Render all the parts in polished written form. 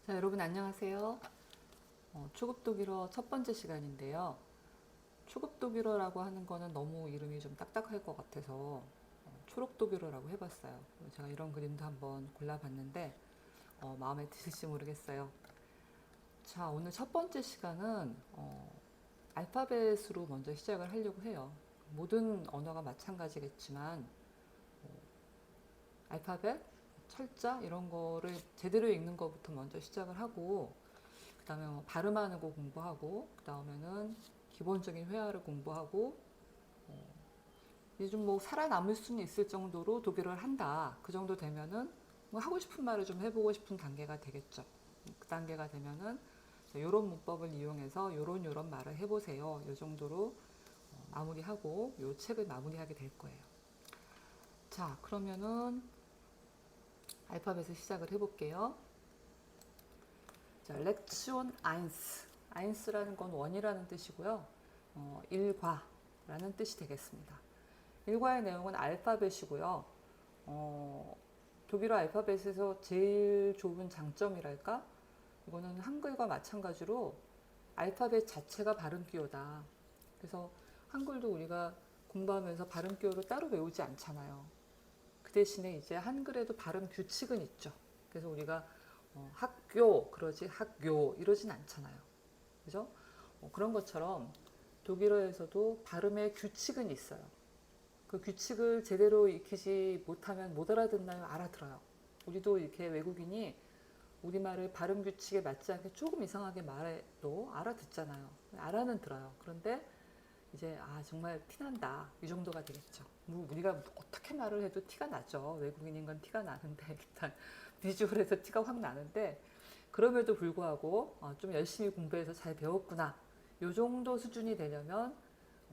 자, 여러분 안녕하세요. 초급 독일어 첫 번째 시간인데요. 초급 독일어라고 하는 거는 너무 이름이 좀 딱딱할 것 같아서 초록 독일어라고 해봤어요. 제가 이런 그림도 한번 골라봤는데 마음에 드실지 모르겠어요. 자, 오늘 첫 번째 시간은 알파벳으로 먼저 시작을 하려고 해요. 모든 언어가 마찬가지겠지만 알파벳, 철자 이런 거를 제대로 읽는 것부터 먼저 시작을 하고 그 다음에 뭐 발음하는 거 공부하고 그 다음에는 기본적인 회화를 공부하고 이제 좀 뭐 살아남을 수는 있을 정도로 독일어를 한다. 그 정도 되면은 뭐 하고 싶은 말을 좀 해보고 싶은 단계가 되겠죠. 그 단계가 되면은 이런 문법을 이용해서 요런 말을 해보세요. 이 정도로 마무리하고 요 책을 마무리하게 될 거예요. 자, 그러면은 알파벳을 시작을 해볼게요. 자, 렉시온 1. 1라는 건 원이라는 뜻이고요. 일과라는 뜻이 되겠습니다. 일과의 내용은 알파벳이고요. 독일어 알파벳에서 제일 좋은 장점이랄까? 이거는 한글과 마찬가지로 알파벳 자체가 발음기호다. 그래서 한글도 우리가 공부하면서 발음기호를 따로 외우지 않잖아요. 그 대신에 이제 한글에도 발음 규칙은 있죠. 그래서 우리가 학교 그러지 학교 이러진 않잖아요. 그죠? 그런 것처럼 독일어에서도 발음의 규칙은 있어요. 그 규칙을 제대로 익히지 못하면 못 알아듣나요? 알아들어요. 우리도 이렇게 외국인이 우리말을 발음 규칙에 맞지 않게 조금 이상하게 말해도 알아듣잖아요. 알아는 들어요. 그런데 이제 정말 티난다 이 정도가 되겠죠. 뭐 우리가 어떻게 말을 해도 티가 나죠. 외국인인 건 티가 나는데 일단 비주얼에서 티가 확 나는데 그럼에도 불구하고 좀 열심히 공부해서 잘 배웠구나 이 정도 수준이 되려면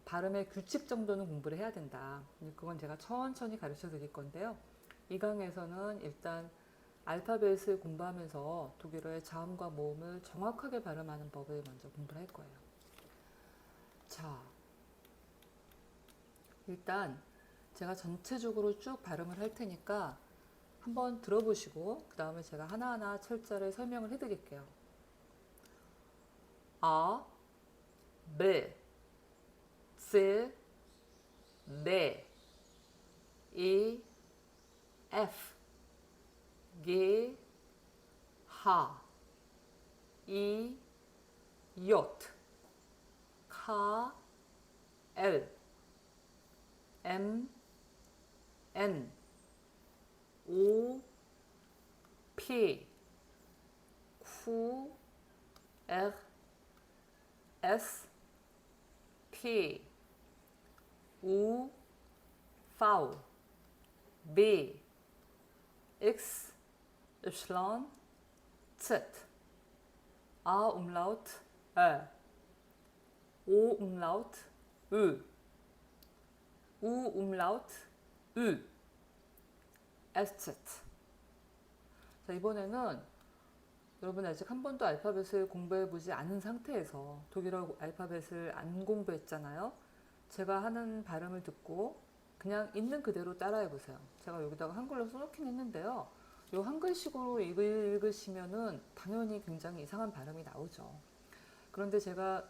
발음의 규칙 정도는 공부를 해야 된다. 그건 제가 천천히 가르쳐 드릴 건데요. 이 강에서는 일단 알파벳을 공부하면서 독일어의 자음과 모음을 정확하게 발음하는 법을 먼저 공부를 할 거예요. 자, 일단 제가 전체적으로 쭉 발음을 할 테니까 한번 들어보시고 그 다음에 제가 하나하나 철자를 설명을 해드릴게요. A, B, C, D, E, F, G, H, I, J, K, L, M, N, O, P, Q, R, S, T, U, V, B, X, Y, Z, A Umlaut, Ä, O Umlaut, Ö, U Umlaut, Ü, SZ. 자, 이번에는 여러분 아직 한 번도 알파벳을 공부해보지 않은 상태에서 독일어 알파벳을 안 공부했잖아요. 제가 하는 발음을 듣고 그냥 있는 그대로 따라해보세요. 제가 여기다가 한글로 써놓긴 했는데요. 이 한글식으로 읽으시면은 당연히 굉장히 이상한 발음이 나오죠. 그런데 제가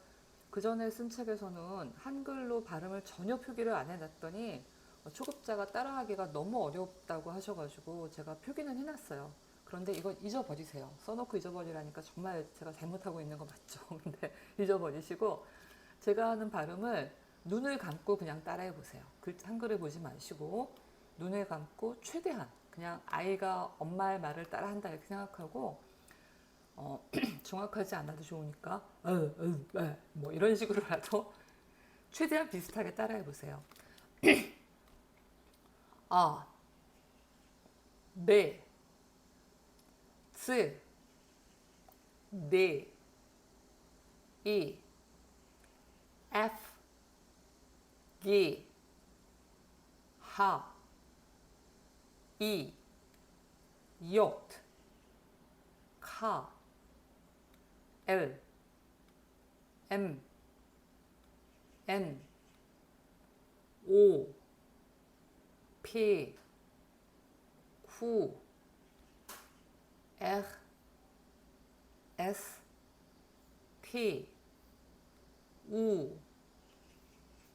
그 전에 쓴 책에서는 한글로 발음을 전혀 표기를 안 해놨더니 초급자가 따라하기가 너무 어렵다고 하셔가지고 제가 표기는 해놨어요. 그런데 이거 잊어버리세요. 써놓고 잊어버리라니까 정말 제가 잘못하고 있는 거 맞죠? 근데 잊어버리시고 제가 하는 발음을 눈을 감고 그냥 따라해 보세요. 한글을 보지 마시고 눈을 감고 최대한 그냥 아이가 엄마의 말을 따라한다 이렇게 생각하고 정확하지 않아도 좋으니까 뭐 이런 식으로라도 최대한 비슷하게 따라해 보세요. 아, 네, 스, 네, 이, F, G, H, I, J, K, L, M, N, O, P, Q, R, S, T, U,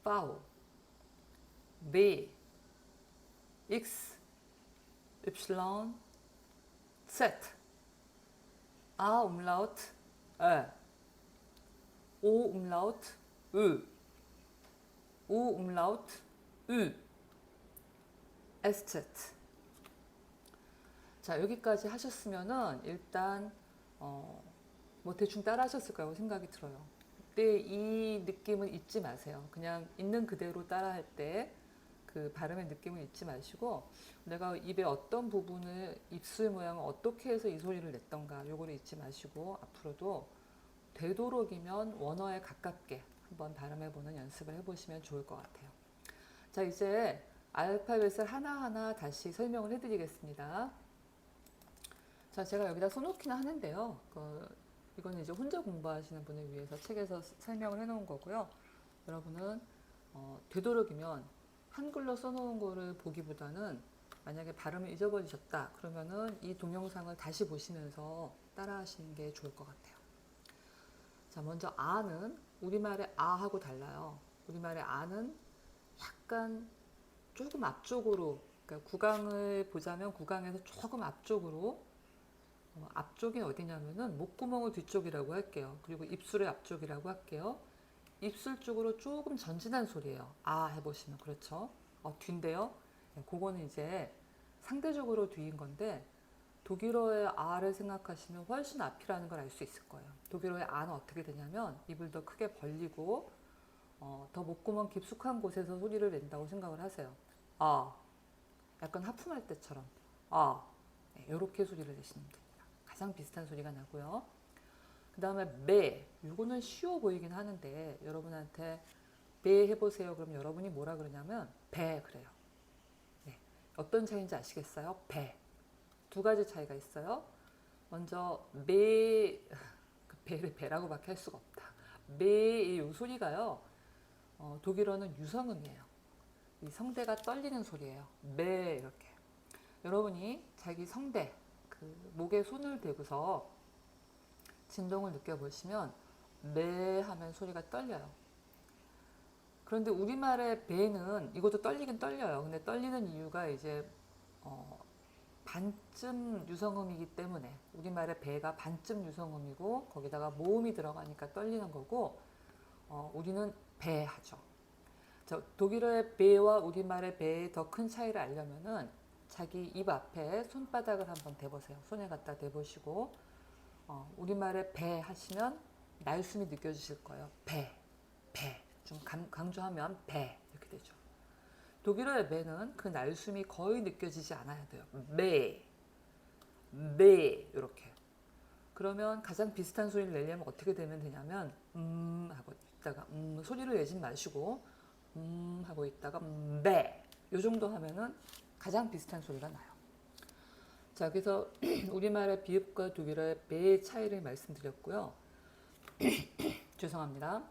V, B, X, Y, Z, A umlaut, Ö, O umlaut, Ö, U umlaut, Ü, SZ. 자, 여기까지 하셨으면은 일단 뭐 대충 따라 하셨을 거라고 생각이 들어요. 그때 이 느낌은 잊지 마세요. 그냥 있는 그대로 따라 할 때 그 발음의 느낌을 잊지 마시고, 내가 입의 어떤 부분을, 입술 모양을 어떻게 해서 이 소리를 냈던가 요거를 잊지 마시고, 앞으로도 되도록이면 원어에 가깝게 한번 발음해보는 연습을 해보시면 좋을 것 같아요. 자, 이제 알파벳을 하나하나 다시 설명을 해드리겠습니다. 자, 제가 여기다 써놓기는 하는데요. 이거는 이제 혼자 공부하시는 분을 위해서 책에서 설명을 해놓은 거고요. 여러분은 되도록이면 한글로 써놓은 거를 보기보다는, 만약에 발음을 잊어버리셨다 그러면은 이 동영상을 다시 보시면서 따라 하시는 게 좋을 것 같아요. 자, 먼저 아는 우리말의 아하고 달라요. 우리말의 아는 약간 조금 앞쪽으로, 그러니까 구강을 보자면 구강에서 조금 앞쪽으로, 앞쪽이 어디냐면은 목구멍의 뒤쪽이라고 할게요. 그리고 입술의 앞쪽이라고 할게요. 입술 쪽으로 조금 전진한 소리예요. 아 해보시면. 그렇죠. 뒤인데요. 네, 그거는 이제 상대적으로 뒤인 건데, 독일어의 아를 생각하시면 훨씬 앞이라는 걸 알 수 있을 거예요. 독일어의 아는 어떻게 되냐면 입을 더 크게 벌리고 더 목구멍 깊숙한 곳에서 소리를 낸다고 생각을 하세요. 아, 약간 하품할 때처럼 아, 네, 이렇게 소리를 내시면 됩니다. 가장 비슷한 소리가 나고요. 그 다음에 매, 이거는 쉬워 보이긴 하는데 여러분한테 배 해보세요. 그럼 여러분이 뭐라 그러냐면 배 그래요. 네. 어떤 차이인지 아시겠어요? 배. 두 가지 차이가 있어요. 먼저 매, 배를 배라고밖에 할 수가 없다. 매의 이 소리가요. 독일어는 유성음이에요. 이 성대가 떨리는 소리예요. 매 이렇게. 여러분이 자기 성대, 그 목에 손을 대고서 진동을 느껴보시면 매 하면 소리가 떨려요. 그런데 우리말의 배는 이것도 떨리긴 떨려요. 근데 떨리는 이유가 이제 반쯤 유성음이기 때문에, 우리말의 배가 반쯤 유성음이고 거기다가 모음이 들어가니까 떨리는 거고, 우리는 배 하죠. 독일어의 배와 우리말의 배의 더 큰 차이를 알려면은 자기 입 앞에 손바닥을 한번 대보세요. 손에 갖다 대보시고 우리말의 배 하시면 날숨이 느껴지실 거예요. 배, 배. 좀 강조하면 배 이렇게 되죠. 독일어의 배는 그 날숨이 거의 느껴지지 않아야 돼요. 매, 매 이렇게. 그러면 가장 비슷한 소리를 내려면 어떻게 되면 되냐면 하고 있다가 소리를 내지 마시고 하고 있다가 배, 요 정도 하면은 가장 비슷한 소리가 나요. 자, 그래서 우리말의 비읍과 독일어의 배의 차이를 말씀드렸고요. 죄송합니다.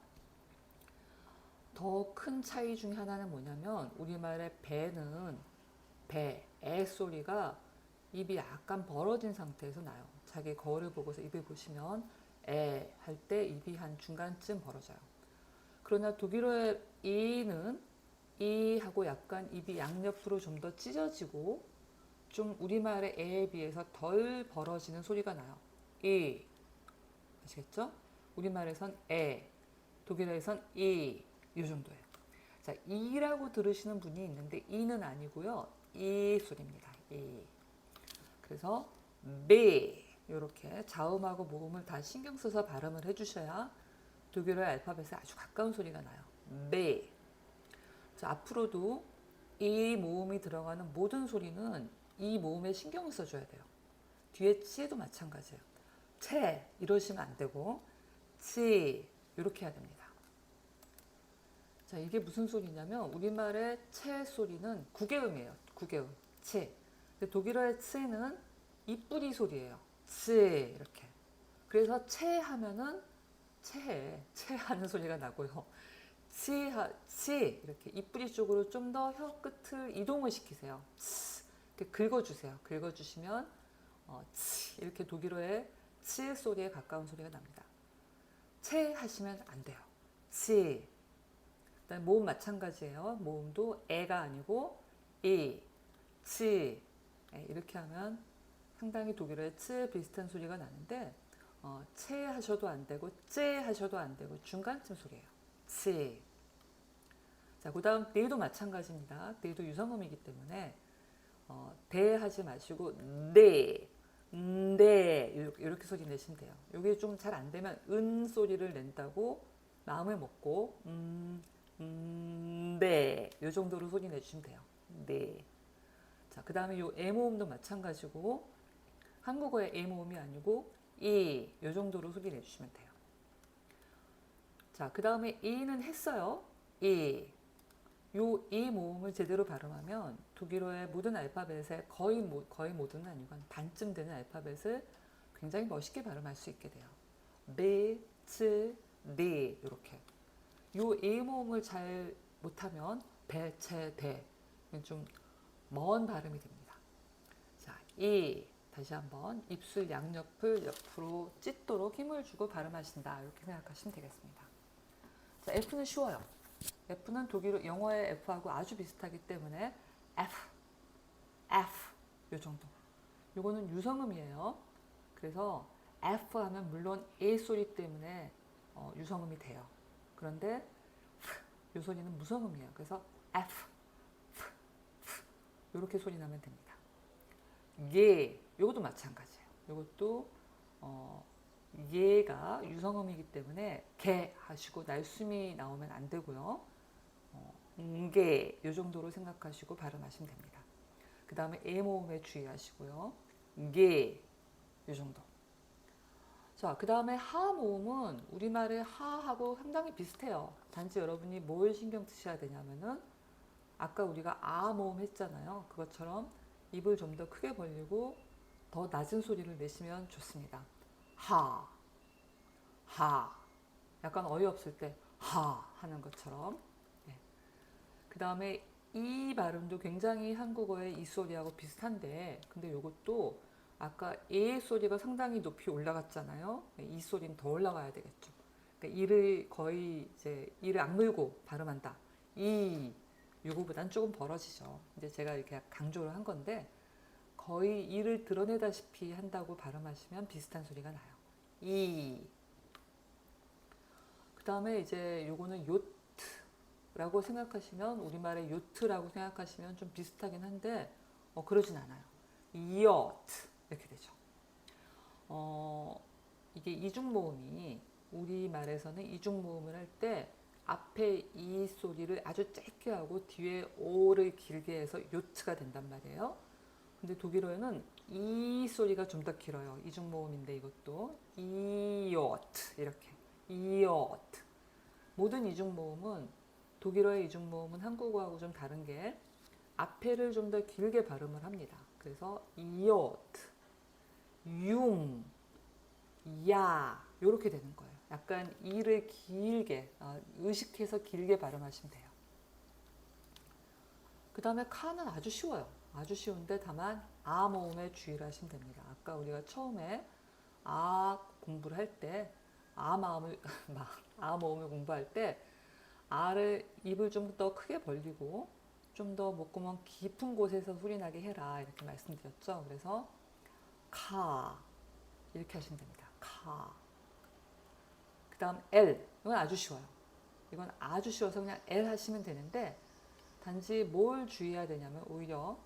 더 큰 차이 중에 하나는 뭐냐면, 우리말의 배는 애 소리가 입이 약간 벌어진 상태에서 나요. 자기 거울을 보고서 입을 보시면 애 할 때 입이 한 중간쯤 벌어져요. 그러나 독일어의 이는 이 하고 약간 입이 양옆으로 좀 더 찢어지고 좀 우리말의 에에 비해서 덜 벌어지는 소리가 나요. 이. 아시겠죠? 우리말에선 에, 독일어에선 이 정도예요. 자, 이라고 들으시는 분이 있는데 이는 아니고요. 이 소리입니다. 이. 그래서 매 이렇게 자음하고 모음을 다 신경 써서 발음을 해주셔야 독일어의 알파벳에 아주 가까운 소리가 나요. 매. 자, 앞으로도 이 모음이 들어가는 모든 소리는 이 모음에 신경을 써줘야 돼요. 뒤에 치에도 마찬가지예요. 채 이러시면 안 되고 치 이렇게 해야 됩니다. 자, 이게 무슨 소리냐면 우리말의 채 소리는 구개음이에요. 구개음. 치. 근데 독일어의 치는 입뿌리 소리예요. 치 이렇게. 그래서 채 하면은 채 하는 소리가 나고요. 치 이렇게 입뿌리 쪽으로 좀 더 혀 끝을 이동을 시키세요. 치 이렇게 긁어주세요. 긁어주시면 치 이렇게 독일어의 치 소리에 가까운 소리가 납니다. 채 하시면 안 돼요. 치. 그다음 모음 마찬가지예요. 모음도 에가 아니고 이, 치 이렇게 하면 상당히 독일어의 치 비슷한 소리가 나는데 채 하셔도 안 되고 째 하셔도 안 되고 중간쯤 소리예요. 치. 자, 그다음 네도 마찬가지입니다. 네도 유성음이기 때문에 대 하지 마시고 네, 네 이렇게 소리 내시면 돼요. 이게 좀 잘 안 되면 은 소리를 낸다고 마음을 먹고 네, 이 정도로 소리 내주시면 돼요. 네. 자, 그 다음에 요 에모음도 마찬가지고 한국어의 에모음이 아니고 이 정도로 소리 내주시면 돼요. 자, 그 다음에 이는 했어요. 이 모음을 제대로 발음하면 독일어의 모든 알파벳의 거의 모든은 아니고 한 반쯤 되는 알파벳을 굉장히 멋있게 발음할 수 있게 돼요. 베, 츠, 네 이렇게. 요 A 모음을 잘 못하면 배, 채, 대 좀 먼 발음이 됩니다. 자, 이 다시 한번 입술 양옆을 옆으로 찢도록 힘을 주고 발음하신다 이렇게 생각하시면 되겠습니다. 자, F는 쉬워요. F는 독일어 영어의 F하고 아주 비슷하기 때문에 F 요 정도. 요거는 유성음이에요. 그래서 F 하면 물론 A 소리 때문에 유성음이 돼요. 그런데 요 소리는 무성음이에요. 그래서 F 이렇게 소리 나면 됩니다. 예, 요것도 마찬가지예요. 요것도 예가 유성음이기 때문에 개 하시고 날숨이 나오면 안 되고요. 게, 요 정도로 생각하시고 발음하시면 됩니다. 그 다음에 에 모음에 주의하시고요. 게, 요 정도. 자, 그 다음에 하 모음은 우리말의 하하고 상당히 비슷해요. 단지 여러분이 뭘 신경 쓰셔야 되냐면은 아까 우리가 아 모음 했잖아요. 그것처럼 입을 좀 더 크게 벌리고 더 낮은 소리를 내시면 좋습니다. 하, 하. 약간 어이없을 때 하 하는 것처럼. 네. 그 다음에 이 발음도 굉장히 한국어의 이 소리하고 비슷한데 근데 이것도 아까 에 소리가 상당히 높이 올라갔잖아요. 이 소리는 더 올라가야 되겠죠. 그러니까 이를 거의 이제 이를 악물고 발음한다. 이 요거보단 조금 벌어지죠. 이제 제가 이렇게 강조를 한 건데 거의 이를 드러내다시피 한다고 발음하시면 비슷한 소리가 나요. 이. 그 다음에 이제 요거는 요트라고 생각하시면 우리말의 요트라고 생각하시면 좀 비슷하긴 한데 그러진 않아요. 요트 이렇게 되죠. 이게 이중모음이 우리말에서는 이중모음을 할 때 앞에 이 소리를 아주 짧게 하고 뒤에 오를 길게 해서 요트가 된단 말이에요. 근데 독일어에는 이 소리가 좀 더 길어요. 이중모음인데 이것도 이요트 이렇게 이요트. 모든 이중모음은 독일어의 이중모음은 한국어하고 좀 다른 게 앞에를 좀 더 길게 발음을 합니다. 그래서 이요트, 융, 야 이렇게 되는 거예요. 약간 이를 길게 의식해서 길게 발음하시면 돼요. 그 다음에 카는 아주 쉬워요. 아주 쉬운데 다만 아 모음에 주의를 하시면 됩니다. 아까 우리가 처음에 아 공부를 할 때 아 모음을 공부할 때 아를 입을 좀 더 크게 벌리고 좀 더 목구멍 깊은 곳에서 소리 나게 해라 이렇게 말씀드렸죠. 그래서 카 이렇게 하시면 됩니다. 카. 그 다음 L 이건 아주 쉬워요. 이건 아주 쉬워서 그냥 L 하시면 되는데 단지 뭘 주의해야 되냐면 오히려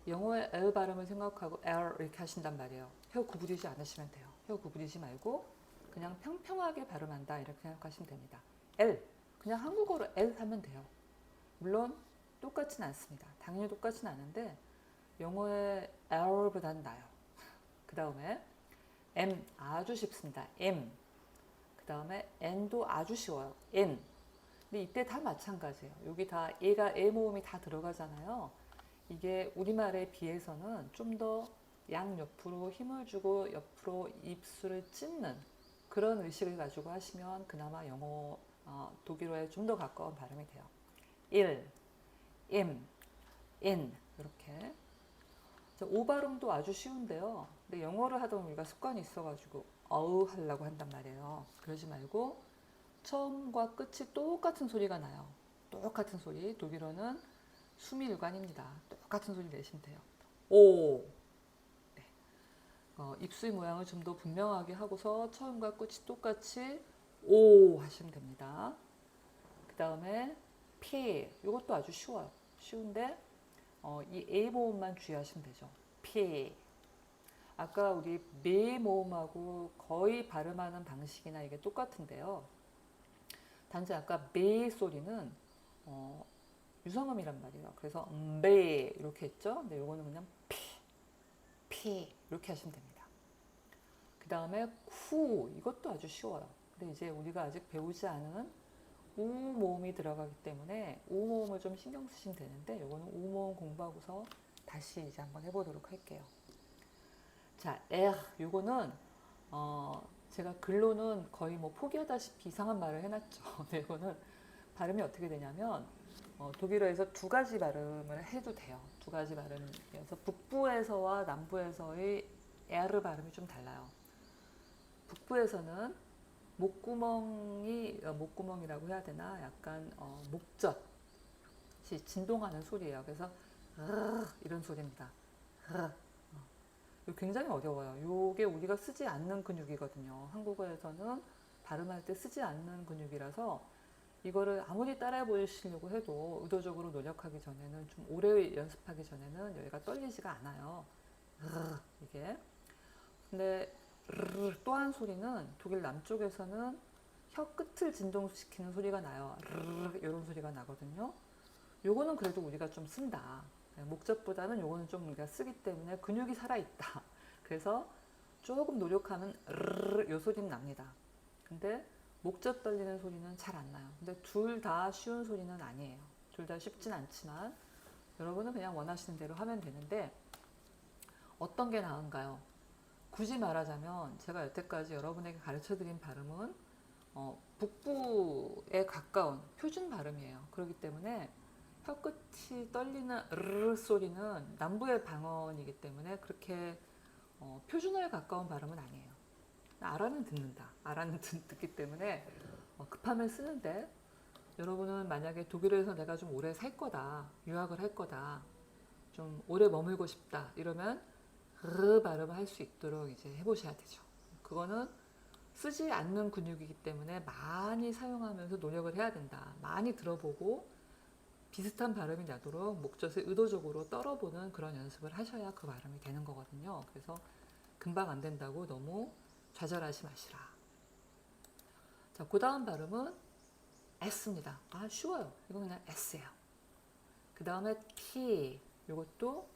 영어의 L 발음을 생각하고 L 이렇게 하신단 말이에요. 혀 구부리지 않으시면 돼요. 혀 구부리지 말고 그냥 평평하게 발음한다 이렇게 생각하시면 됩니다. L 그냥 한국어로 L 하면 돼요. 물론 똑같진 않습니다. 당연히 똑같진 않은데 영어의 L보다는 나아요. 그 다음에 M 아주 쉽습니다. M 그 다음에 N도 아주 쉬워요. N 근데 이때 다 마찬가지예요. 여기 다 얘가 에 모음이 다 들어가잖아요. 이게 우리말에 비해서는 좀 더 양옆으로 힘을 주고 옆으로 입술을 찢는 그런 의식을 가지고 하시면 그나마 독일어에 좀 더 가까운 발음이 돼요. 일, 임, 인 이렇게. 자, 오 발음도 아주 쉬운데요. 근데 영어를 하다 보면 우리가 습관이 있어가지고 어우 하려고 한단 말이에요. 그러지 말고 처음과 끝이 똑같은 소리가 나요. 똑같은 소리. 독일어는 수미일관입니다. 똑같은 소리 내시면 돼요. 오. 네. 입술 모양을 좀 더 분명하게 하고서 처음과 끝이 똑같이 오 하시면 됩니다. 그 다음에 피. 이것도 아주 쉬워요. 쉬운데 이 A 모음만 주의하시면 되죠. 피. 아까 우리 매 모음하고 거의 발음하는 방식이나 이게 똑같은데요. 단지 아까 매 소리는 유성음이란 말이에요. 그래서 매 이렇게 했죠. 근데 요거는 그냥 피 이렇게 하시면 됩니다. 그 다음에 쿠 이것도 아주 쉬워요. 근데 이제 우리가 아직 배우지 않은 우 모음이 들어가기 때문에 우 모음을 좀 신경 쓰시면 되는데 요거는 우 모음 공부하고서 다시 이제 한번 해보도록 할게요. 자, 요거는 제가 글로는 거의 뭐 포기하다시피 이상한 말을 해놨죠. 근데 이거는 발음이 어떻게 되냐면 독일어에서 두 가지 발음을 해도 돼요. 두 가지 발음이어서 북부에서와 남부에서의 R 발음이 좀 달라요. 북부에서는 목구멍이라고 해야 되나? 약간 목젖이 진동하는 소리예요. 그래서 이런 소리입니다. 굉장히 어려워요. 이게 우리가 쓰지 않는 근육이거든요. 한국어에서는 발음할 때 쓰지 않는 근육이라서 이거를 아무리 따라해 보시려고 해도 의도적으로 노력하기 전에는 좀 오래 연습하기 전에는 여기가 떨리지가 않아요. 이게. 근데 또 한 소리는 독일 남쪽에서는 혀 끝을 진동시키는 소리가 나요. 이런 소리가 나거든요. 요거는 그래도 우리가 좀 쓴다. 목젖보다는 요거는 좀 우리가 쓰기 때문에 근육이 살아있다. 그래서 조금 노력하면 요 소리는 납니다. 근데 목젖 떨리는 소리는 잘 안 나요. 근데 둘 다 쉬운 소리는 아니에요. 둘 다 쉽진 않지만 여러분은 그냥 원하시는 대로 하면 되는데 어떤 게 나은가요? 굳이 말하자면 제가 여태까지 여러분에게 가르쳐드린 발음은 북부에 가까운 표준 발음이에요. 그렇기 때문에 혀끝이 떨리는 르르 소리는 남부의 방언이기 때문에 그렇게 표준어에 가까운 발음은 아니에요. 알아는 듣는다. 알아는 듣기 때문에 급하면 쓰는데 여러분은 만약에 독일에서 내가 좀 오래 살 거다. 유학을 할 거다. 좀 오래 머물고 싶다. 이러면 르 발음을 할 수 있도록 이제 해보셔야 되죠. 그거는 쓰지 않는 근육이기 때문에 많이 사용하면서 노력을 해야 된다. 많이 들어보고 비슷한 발음이 나도록 목젖을 의도적으로 떨어보는 그런 연습을 하셔야 그 발음이 되는 거거든요. 그래서 금방 안 된다고 너무 좌절하지 마시라. 자, 그 다음 발음은 S입니다. 아, 쉬워요. 이건 그냥 S예요. 그 다음에 T. 이것도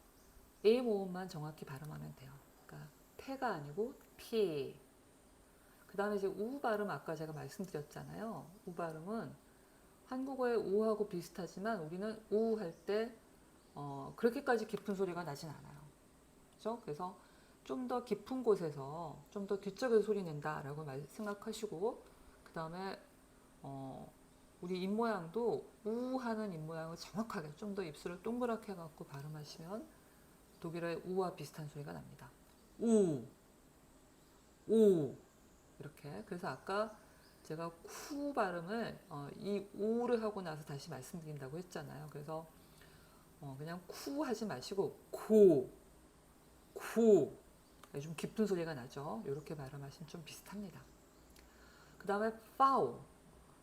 A 모음만 정확히 발음하면 돼요. 그러니까 태가 아니고 P. 그 다음에 이제 우 발음 아까 제가 말씀드렸잖아요. 우 발음은 한국어의 우하고 비슷하지만 우리는 우 할 때 그렇게까지 깊은 소리가 나진 않아요. 그렇죠? 그래서 좀 더 깊은 곳에서 좀 더 뒤쪽에서 소리 낸다라고 생각하시고 그 다음에 우리 입모양도 우 하는 입모양을 정확하게 좀 더 입술을 동그랗게 해갖고 발음하시면 독일어의 우와 비슷한 소리가 납니다. 우, 우 이렇게. 그래서 아까 제가 쿠 발음을 이 우를 하고 나서 다시 말씀드린다고 했잖아요. 그래서 그냥 쿠 하지 마시고 코, 쿠 좀 깊은 소리가 나죠. 이렇게 발음하시면 좀 비슷합니다. 그 다음에 파우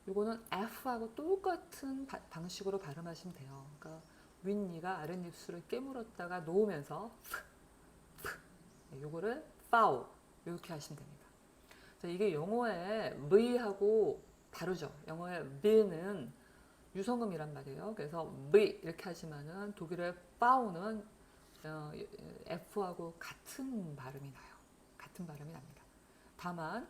이거는 F하고 똑같은 방식으로 발음하시면 돼요. 그러니까 윗니가 아랫입술을 깨물었다가 놓으면서 요거를 파우 이렇게 하시면 됩니다. 자, 이게 영어의 V하고 다르죠. 영어의 V는 유성음이란 말이에요. 그래서 V 이렇게 하지만은 독일의 파우는 F하고 같은 발음이 나요. 같은 발음이 납니다. 다만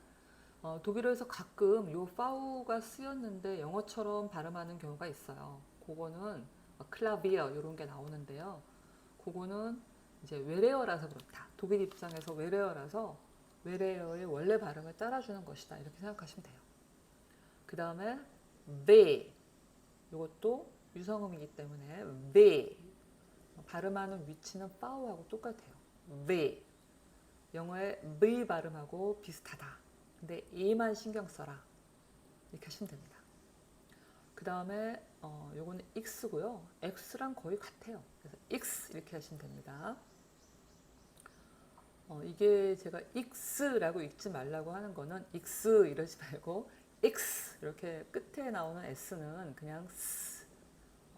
독일어에서 가끔 요 파우가 쓰였는데 영어처럼 발음하는 경우가 있어요. 그거는 클라비어 이런 게 나오는데요. 그거는 이제 외래어라서 그렇다. 독일 입장에서 외래어라서 외래어의 원래 발음을 따라주는 것이다. 이렇게 생각하시면 돼요. 그 다음에 V 이것도 유성음이기 때문에 V 발음하는 위치는 파우하고 똑같아요. V. 영어의 V 발음하고 비슷하다. 근데 E만 신경 써라. 이렇게 하시면 됩니다. 그 다음에 요거는 X고요. X랑 거의 같아요. 그래서 X 이렇게 하시면 됩니다. 이게 제가 X라고 읽지 말라고 하는 거는 X 이러지 말고 X 이렇게 끝에 나오는 S는 그냥 S,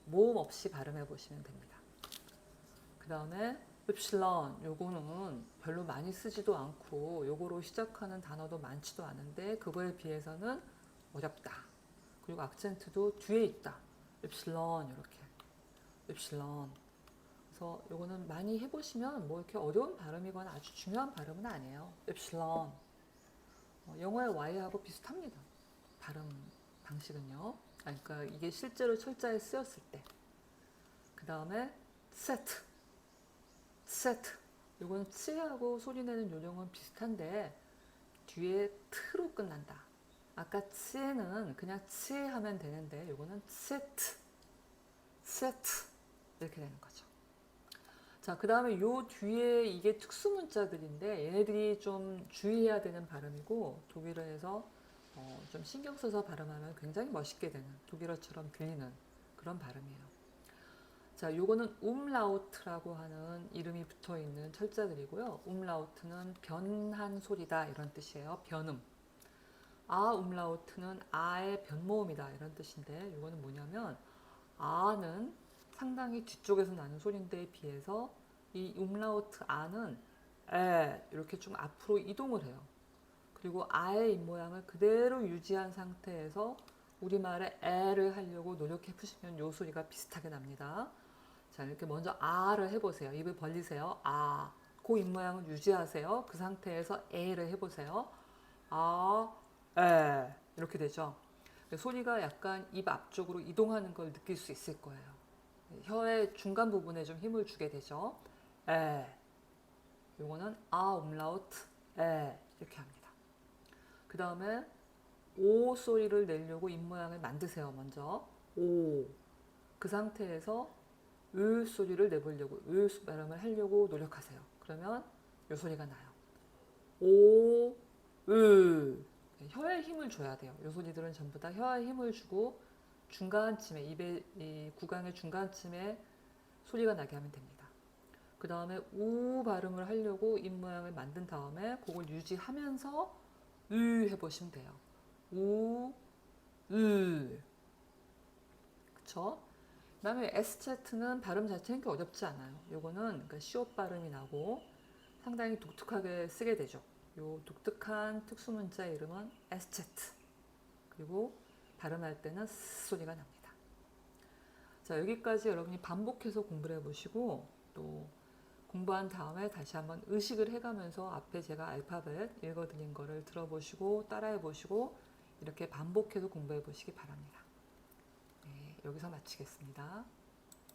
모음 없이 발음해 보시면 됩니다. 그 다음에 읰실론 요거는 별로 많이 쓰지도 않고 요거로 시작하는 단어도 많지도 않은데 그거에 비해서는 어렵다. 그리고 악센트도 뒤에 있다. 읰실론 이렇게 읰실론. 그래서 요거는 많이 해보시면 뭐 이렇게 어려운 발음이거나 아주 중요한 발음은 아니에요. 읰실론. 영어의 Y하고 비슷합니다. 발음 방식은요. 그러니까 이게 실제로 철자에 쓰였을 때. 그 다음에 세트. 세트. 요건 츠하고 소리내는 요령은 비슷한데 뒤에 트로 끝난다. 아까 츠에는 그냥 츠에 하면 되는데 요거는 세트. 세트. 이렇게 되는 거죠. 자, 그 다음에 요 뒤에 이게 특수문자들인데 얘네들이 좀 주의해야 되는 발음이고 독일어에서 좀 신경 써서 발음하면 굉장히 멋있게 되는 독일어처럼 들리는 그런 발음이에요. 자, 요거는 umlaut라고 하는 이름이 붙어 있는 철자들이고요. umlaut는 변한 소리다 이런 뜻이에요. 변음. umlaut는 아의 변모음이다 이런 뜻인데 요거는 뭐냐면 아는 상당히 뒤쪽에서 나는 소리인데에 비해서 이 umlaut 아는 에 이렇게 좀 앞으로 이동을 해요. 그리고 아의 입모양을 그대로 유지한 상태에서 우리말에 에를 하려고 노력해 보시면 요 소리가 비슷하게 납니다. 자, 이렇게 먼저 아를 해보세요. 입을 벌리세요. 아. 그 입모양을 유지하세요. 그 상태에서 에를 해보세요. 아, 에. 이렇게 되죠. 소리가 약간 입 앞쪽으로 이동하는 걸 느낄 수 있을 거예요. 혀의 중간 부분에 좀 힘을 주게 되죠. 에. 요거는 umlaut, 에. 이렇게 합니다. 그 다음에 오 소리를 내려고 입모양을 만드세요. 먼저. 오. 그 상태에서 으 소리를 내보려고 으 발음을 하려고 노력하세요. 그러면 요 소리가 나요. 오, 으. 혀에 힘을 줘야 돼요. 요 소리들은 전부 다 혀에 힘을 주고 중간쯤에 입의 이 구강의 중간쯤에 소리가 나게 하면 됩니다. 그 다음에 우 발음을 하려고 입 모양을 만든 다음에 그걸 유지하면서 으 해보시면 돼요. 우, 으. 그쵸? 그 다음에 S자트는 발음 자체는 그렇게 어렵지 않아요. 요거는 그러니까 시옷 발음이 나고 상당히 독특하게 쓰게 되죠. 요 독특한 특수문자 이름은 S자트. 그리고 발음할 때는 S 소리가 납니다. 자, 여기까지 여러분이 반복해서 공부를 해보시고 또 공부한 다음에 다시 한번 의식을 해가면서 앞에 제가 알파벳 읽어드린 거를 들어보시고 따라해보시고 이렇게 반복해서 공부해 보시기 바랍니다. 네, 여기서 마치겠습니다.